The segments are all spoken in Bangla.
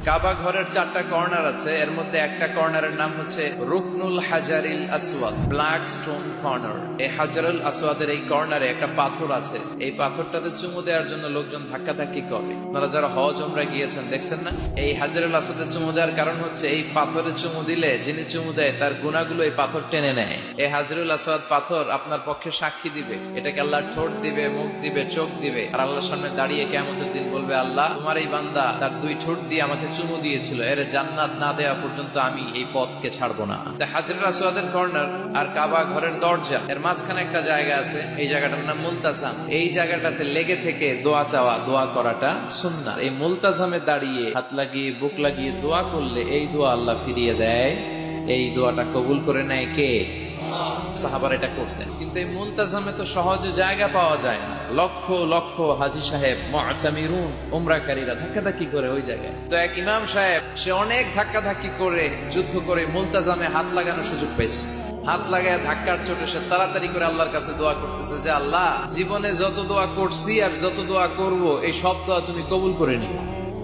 কাবা ঘরের 4টা কর্নার আছে, এর মধ্যে একটা কর্নারের নাম হচ্ছে রুকনুল হাজারিল আসওয়াদ, ব্ল্যাক স্টোন কর্নার। এই হাজারুল আসওয়াদের এই কর্নারে একটা পাথর আছে, এই পাথরটাতে চুমু দেওয়ার জন্য লোকজন ধাক্কাধাক্কি করে। আপনারা যারা হজ উমরা গিয়েছেন দেখছেন না, এই হাজারুল আসওয়াদের চুমু দেওয়ার কারণ হচ্ছে এই পাথরে চুমু দিলে যিনি চুমু দেয় তার গুনাহগুলো এই পাথর টেনে নেয়। এই হাজারুল আসওয়াদ পাথর আপনার পক্ষে সাক্ষী দিবে, এটাকে আল্লাহ ঠোঁট দিবে, মুখ দিবে, চোখ দিবে, আর আল্লাহর সামনে দাঁড়িয়ে কিয়ামতের দিন বলবে, আল্লাহ তোমার এই বান্দা তার 2 ঠোঁট দিয়ে আমাকে চুমু দিয়েছিল, এর জান্নাত না দেওয়া পর্যন্ত আমি এই পথকে ছাড়বো না। হাজরুল আসওয়াদের কর্নার আর কাবা ঘরের দরজা এর মাঝখানে একটা জায়গা আছে, এই জায়গাটার নাম মুলতাজাম। এই জায়গাটাতে লেগে থেকে দোয়া চাওয়া, দোয়া করাটা সুন্নাহ। এই মুলতাজামে দাঁড়িয়ে হাত লাগিয়ে বুক লাগিয়ে দোয়া করলে এই দোয়া আল্লাহ ফিরিয়ে দেয়, এই দোয়াটা কবুল করে নেয় কে? সাহাবারা এটা করতেন। কিন্তু এই মুলতাজামে তো সহজে জায়গা পাওয়া যায় না, লক্ষ লক্ষ হাজী সাহেব মুআতামিরুন উমরাকারীরা ধাক্কাধাক্কি করে ওই জায়গায়। তো এক ইমাম সাহেব সে অনেক ধাক্কাধাক্কি করে যুদ্ধ করে মুলতাজামে হাত লাগানোর সুযোগ পেয়েছে। হাত লাগায় ধাক্কার চোটে সে তাড়াতাড়ি করে আল্লাহর কাছে দোয়া করতেছে যে, আল্লাহ জীবনে যত দোয়া করছি আর যত দোয়া করব এই সব দোয়া তুমি কবুল করে নিও।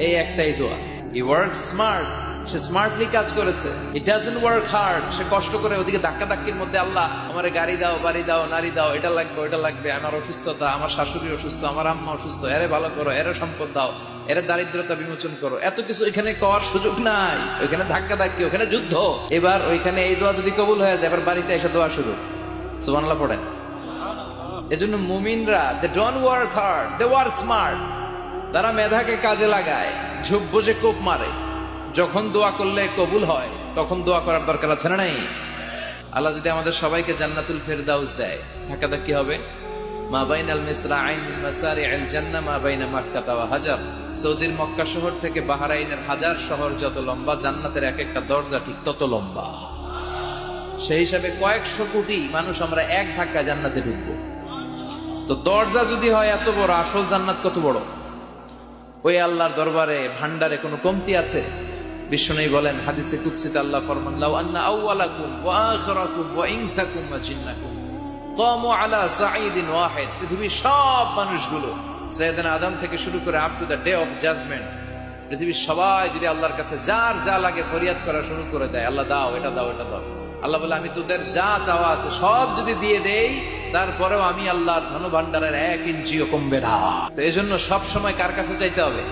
এই একটাই দোয়া। He work smart, say smartly কাজ করেছে। ইট ডাজন্ট ওয়ার্ক হার্ড, সে কষ্ট করে ওদিকে ধাক্কাধাক্কির মধ্যে, আল্লাহ আমার গাড়ি দাও, বাড়ি দাও, নারী দাও, এটা লাগবে ওটা লাগবে, আমার অসুস্থতা, আমার শাশুড়ি অসুস্থ, আমার আম্মা অসুস্থ, এরে ভালো করো, এরে সম্পদ দাও, এরে দারিদ্রতা বিমোচন করো, এত কিছু এখানে করার সুযোগ নাই। ওইখানে ধাক্কাধাক্কি, ওখানে যুদ্ধ। এবার ওইখানে এই দোয়া যদি কবুল হয়ে যায়, এবার বাড়িতে এসে দোয়া শুরু। সুবহানাল্লাহ পড়েন। এজন্য মুমিনরা they don't work hard, they work smart. তারা মেধাকে কাজে লাগায়, ঝোপ বুঝে কোপ মারে। যখন দোয়া করলে কবুল হয় তখন দোয়া করার দরকার আছে না নাই? আল্লাহ যদি আমাদের সবাইকে জান্নাতুল ফেরদাউস দেয়, ধাক্কাধাক্কি হবে। মা বাইনাল মিসরাআইন মিন মাসারি'আল জান্নাহ মা বাইনা মাক্কা ওয়া হাজার। সৌদির মক্কা শহর থেকে বাহরাইনের হাজার শহর যত লম্বা, জান্নাতের এক একটা দরজা ঠিক তত লম্বা। সেই হিসাবে কয়েকশো কোটি মানুষ আমরা এক ধাক্কা জান্নাতে ঢুকবো। তো দরজা যদি হয় এত বড়, আসল জান্নাত কত বড়? ওই আল্লাহর দরবারে ভান্ডারে কোনো কমতি আছে? বিষ্ণু বলেন হাদিসে কুদসিতে আল্লাহ ফরমান, লাউ আন্না আউওয়ালাকুম ওয়া আখিরাকুম ওয়া ইনসাকুম ওয়া জিন্নাকুম কামু আলা সাঈদিন ওয়াহিদ। পৃথিবীর সব মানুষগুলো সাইয়েদনা আদম থেকে শুরু করে up to the day of judgment, পৃথিবীর সবাই যদি আল্লাহর কাছে যার যা লাগে ফরিয়াদ করা শুরু করে দেয়, আল্লাহ দাও, এটা দাও, এটা দাও, আল্লাহ বলে আমি তোদের যা চাওয়া আছে সব যদি দিয়ে দেই, তারপরেও আমি আল্লাহর ধন ভান্ডারের 1 ইঞ্চিও কমবে না। তো এই জন্য সবসময় কার কাছে চাইতে হবে?